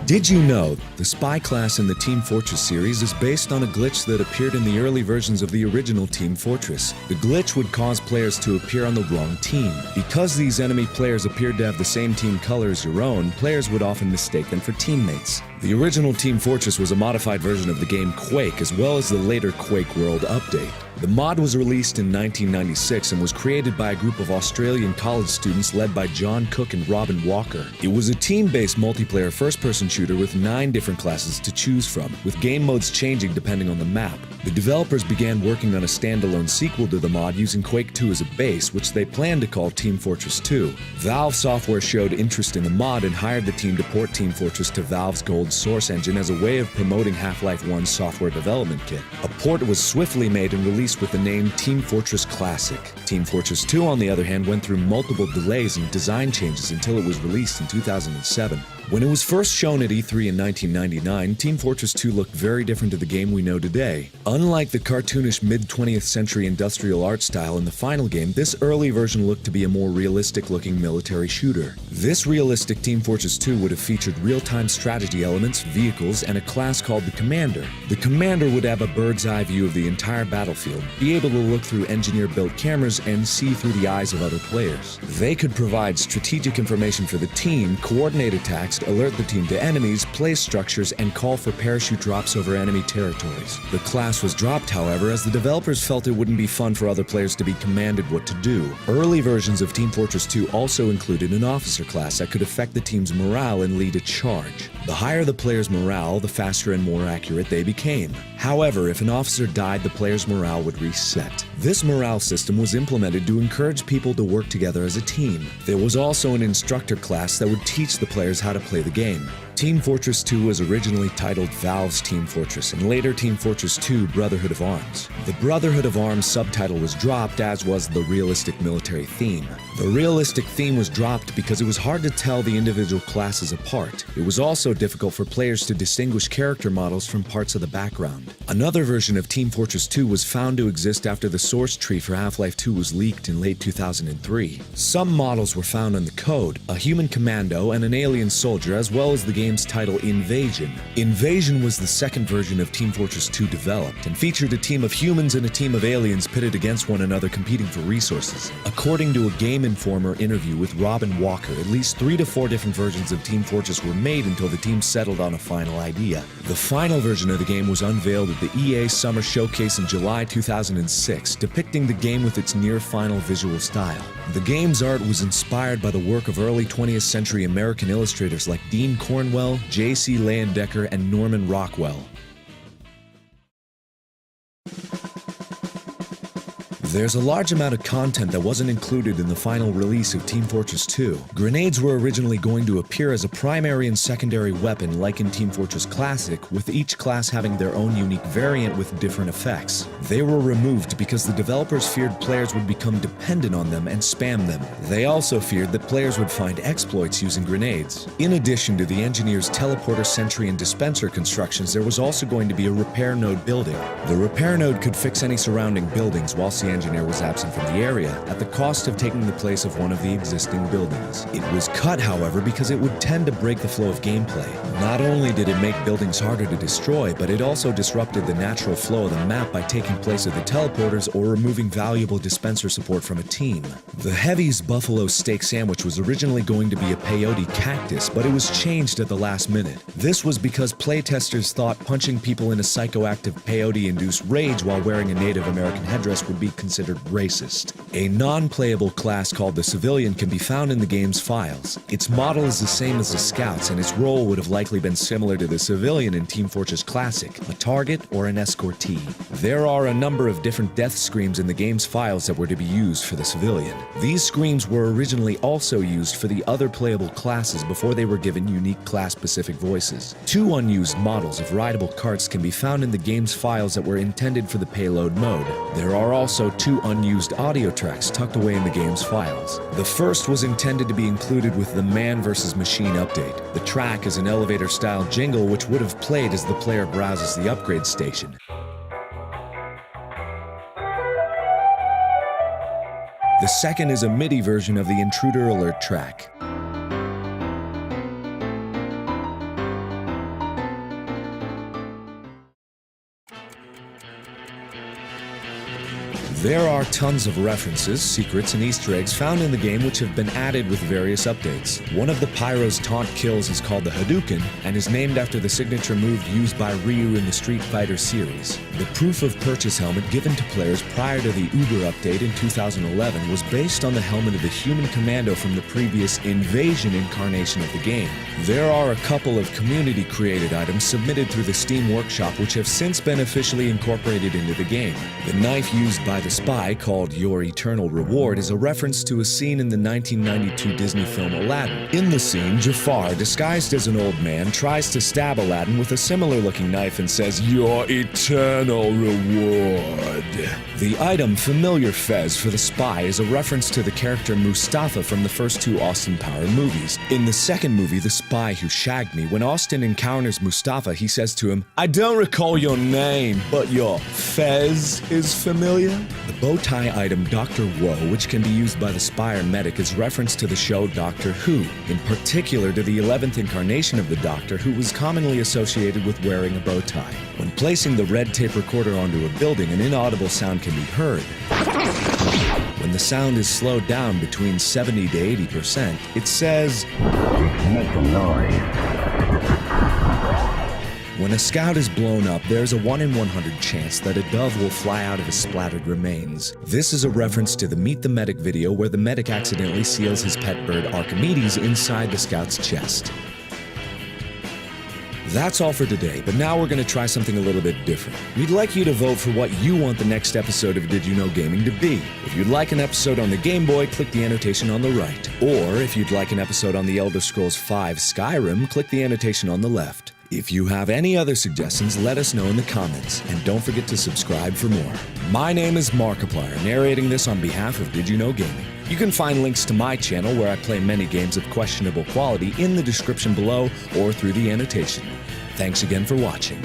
Did you know the spy class in the Team Fortress series is based on a glitch that appeared in the early versions of the original Team Fortress? The glitch would cause players to appear on the wrong team. Because these enemy players appeared to have the same team color as your own, players would often mistake them for teammates. The original Team Fortress was a modified version of the game Quake, as well as the later Quake World update. The mod was released in 1996 and was created by a group of Australian college students led by John Cook and Robin Walker. It was a team-based multiplayer first-person shooter with 9 different classes to choose from, with game modes changing depending on the map. The developers began working on a standalone sequel to the mod using Quake 2 as a base, which they planned to call Team Fortress 2. Valve Software showed interest in the mod and hired the team to port Team Fortress to Valve's Gold Source engine as a way of promoting Half-Life 1's software development kit. A port was swiftly made and released with the name Team Fortress Classic. Team Fortress 2, on the other hand, went through multiple delays and design changes until it was released in 2007. When it was first shown at E3 in 1999, Team Fortress 2 looked very different to the game we know today. Unlike the cartoonish mid-20th century industrial art style in the final game, this early version looked to be a more realistic-looking military shooter. This realistic Team Fortress 2 would have featured real-time strategy elements, vehicles, and a class called the Commander. The Commander would have a bird's-eye view of the entire battlefield, be able to look through engineer-built cameras, and see through the eyes of other players. They could provide strategic information for the team, coordinate attacks, alert the team to enemies, place structures, and call for parachute drops over enemy territories. The class was dropped, however, as the developers felt it wouldn't be fun for other players to be commanded what to do. Early versions of Team Fortress 2 also included an officer class that could affect the team's morale and lead a charge. The higher the player's morale, the faster and more accurate they became. However, if an officer died, the player's morale would reset. This morale system was implemented to encourage people to work together as a team. There was also an instructor class that would teach the players how to play the game. Team Fortress 2 was originally titled Valve's Team Fortress and later Team Fortress 2 Brotherhood of Arms. The Brotherhood of Arms subtitle was dropped, as was the realistic military theme. The realistic theme was dropped because it was hard to tell the individual classes apart. It was also difficult for players to distinguish character models from parts of the background. Another version of Team Fortress 2 was found to exist after the source tree for Half-Life 2 was leaked in late 2003. Some models were found in the code, a human commando and an alien soldier, as well as the game's title Invasion. Invasion was the second version of Team Fortress 2 developed and featured a team of humans and a team of aliens pitted against one another competing for resources. According to a Game Informer interview with Robin Walker, at least 3 to 4 different versions of Team Fortress were made until the team settled on a final idea. The final version of the game was unveiled at the EA Summer Showcase in July 2006, depicting the game with its near-final visual style. The game's art was inspired by the work of early 20th century American illustrators like Dean Cornwell, J.C. Leyendecker, and Norman Rockwell. There's a large amount of content that wasn't included in the final release of Team Fortress 2. Grenades were originally going to appear as a primary and secondary weapon like in Team Fortress Classic, with each class having their own unique variant with different effects. They were removed because the developers feared players would become dependent on them and spam them. They also feared that players would find exploits using grenades. In addition to the engineer's teleporter, sentry, and dispenser constructions, there was also going to be a repair node building. The repair node could fix any surrounding buildings whilst the engineer was absent from the area, at the cost of taking the place of one of the existing buildings. It was cut, however, because it would tend to break the flow of gameplay. Not only did it make buildings harder to destroy, but it also disrupted the natural flow of the map by taking place of the teleporters or removing valuable dispenser support from a team. The Heavy's buffalo steak sandwich was originally going to be a peyote cactus, but it was changed at the last minute. This was because playtesters thought punching people in a psychoactive peyote-induced rage while wearing a Native American headdress would be considered racist. A non-playable class called the Civilian can be found in the game's files. Its model is the same as the Scouts, and its role would have likely been similar to the Civilian in Team Fortress Classic, a target or an escortee. There are a number of different death screams in the game's files that were to be used for the Civilian. These screams were originally also used for the other playable classes before they were given unique class-specific voices. 2 unused models of rideable carts can be found in the game's files that were intended for the payload mode. There are also 2 unused audio tracks tucked away in the game's files. The first was intended to be included with the Man vs. Machine update. The track is an elevator-style jingle which would have played as the player browses the upgrade station. The second is a MIDI version of the Intruder Alert track. There are tons of references, secrets, and Easter eggs found in the game which have been added with various updates. One of the Pyro's taunt kills is called the Hadouken and is named after the signature move used by Ryu in the Street Fighter series. The proof of purchase helmet given to players prior to the Uber update in 2011 was based on the helmet of the human commando from the previous Invasion incarnation of the game. There are a couple of community-created items submitted through the Steam Workshop which have since been officially incorporated into the game. The knife used by the spy, called Your Eternal Reward, is a reference to a scene in the 1992 Disney film Aladdin. In the scene, Jafar, disguised as an old man, tries to stab Aladdin with a similar-looking knife and says, "Your eternal reward." The item Familiar Fez for the spy is a reference to the character Mustafa from the first two Austin Powers movies. In the second movie, The Spy Who Shagged Me, when Austin encounters Mustafa, he says to him, "I don't recall your name, but your fez is familiar." The bow tie item Dr. Woe, which can be used by the spy or medic, is reference to the show Doctor Who, in particular to the 11th incarnation of the Doctor, who was commonly associated with wearing a bow tie. When placing the red tape recorder onto a building, an inaudible sound can be heard. When the sound is slowed down between 70 to 80%, it says, "Make some noise." When a scout is blown up, there's a 1 in 100 chance that a dove will fly out of his splattered remains. This is a reference to the Meet the Medic video where the medic accidentally seals his pet bird Archimedes inside the scout's chest. That's all for today, but now we're going to try something a little bit different. We'd like you to vote for what you want the next episode of Did You Know Gaming to be. If you'd like an episode on the Game Boy, click the annotation on the right. Or if you'd like an episode on the Elder Scrolls V Skyrim, click the annotation on the left. If you have any other suggestions, let us know in the comments, and don't forget to subscribe for more. My name is Markiplier, narrating this on behalf of Did You Know Gaming. You can find links to my channel, where I play many games of questionable quality, in the description below or through the annotation. Thanks again for watching.